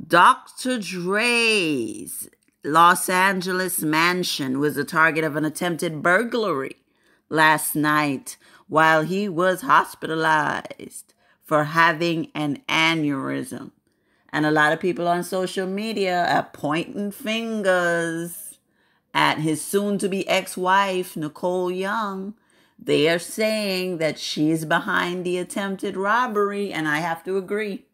Dr. Dre's Los Angeles mansion was the target of an attempted burglary last night while he was hospitalized for having an aneurysm. And a lot of people on social media are pointing fingers at his soon-to-be ex-wife, Nicole Young. They are saying that she's behind the attempted robbery, and I have to agree.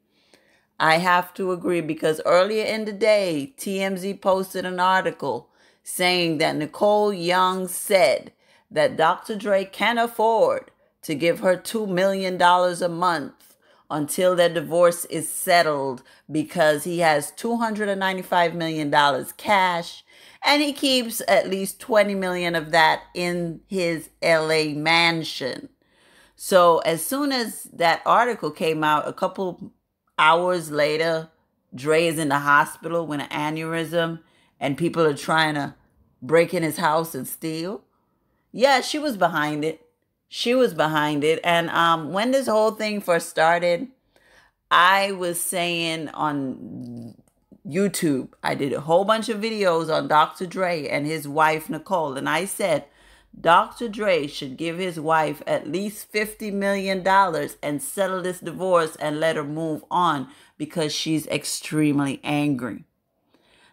I have to agree because earlier in the day, TMZ posted an article saying that Nicole Young said that Dr. Dre can afford to give her $2 million a month until their divorce is settled because he has $295 million cash and he keeps at least $20 million of that in his LA mansion. So as soon as that article came out, a couple hours later, Dre is in the hospital with an aneurysm and people are trying to break in his house and steal. Yeah, she was behind it. She was behind it. And when this whole thing first started, I was saying on YouTube, I did a whole bunch of videos on Dr. Dre and his wife, Nicole. And I said, Dr. Dre should give his wife at least $50 million and settle this divorce and let her move on because she's extremely angry.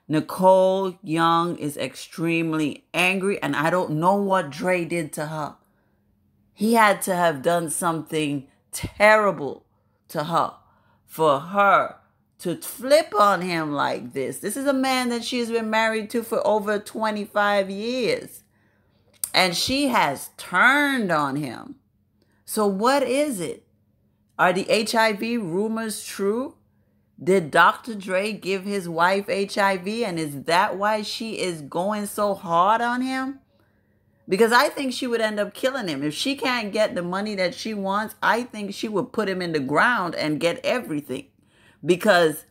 Nicole Young is extremely angry, and I don't know what Dre did to her. He had to have done something terrible to her for her to flip on him like this. This is a man that she's been married to for over 25 years. And she has turned on him. So what is it? Are the HIV rumors true? Did Dr. Dre give his wife HIV? And is that why she is going so hard on him? Because I think she would end up killing him. If she can't get the money that she wants, I think she would put him in the ground and get everything. Because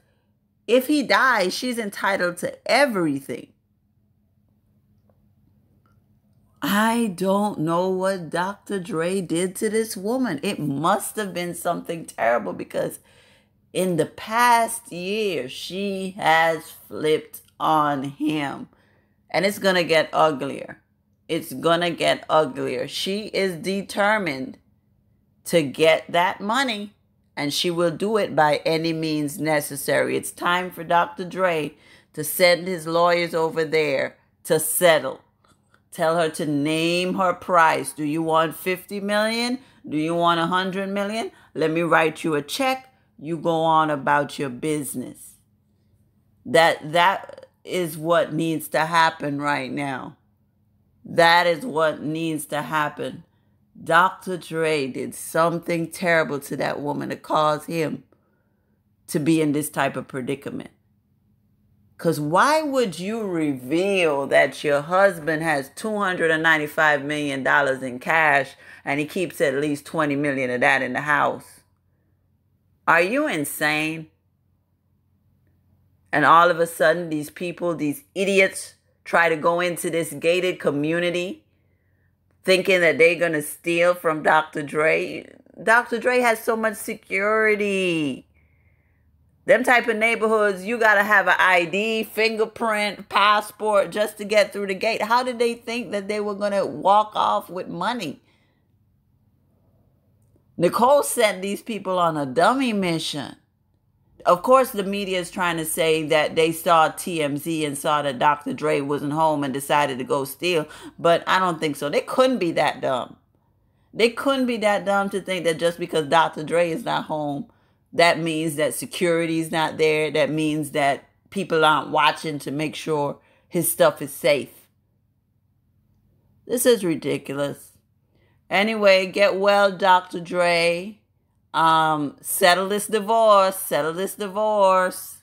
if he dies, she's entitled to everything. I don't know what Dr. Dre did to this woman. It must have been something terrible because in the past year, she has flipped on him. And it's going to get uglier. It's going to get uglier. She is determined to get that money. And she will do it by any means necessary. It's time for Dr. Dre to send his lawyers over there to settle. Tell her to name her price. Do you want 50 million? Do you want 100 million? Let me write you a check. You go on about your business. That is what needs to happen right now. That is what needs to happen. Dr. Dre did something terrible to that woman to cause him to be in this type of predicament. Because why would you reveal that your husband has $295 million in cash and he keeps at least $20 million of that in the house? Are you insane? And all of a sudden, these people, these idiots, try to go into this gated community thinking that they're going to steal from Dr. Dre. Dr. Dre has so much security. Them type of neighborhoods, you got to have an ID, fingerprint, passport just to get through the gate. How did they think that they were going to walk off with money? Nicole sent these people on a dummy mission. Of course, the media is trying to say that they saw TMZ and saw that Dr. Dre wasn't home and decided to go steal. But I don't think so. They couldn't be that dumb. They couldn't be that dumb to think that just because Dr. Dre is not home, that means that security is not there. That means that people aren't watching to make sure his stuff is safe. This is ridiculous. Anyway, get well, Dr. Dre. Settle this divorce. Settle this divorce.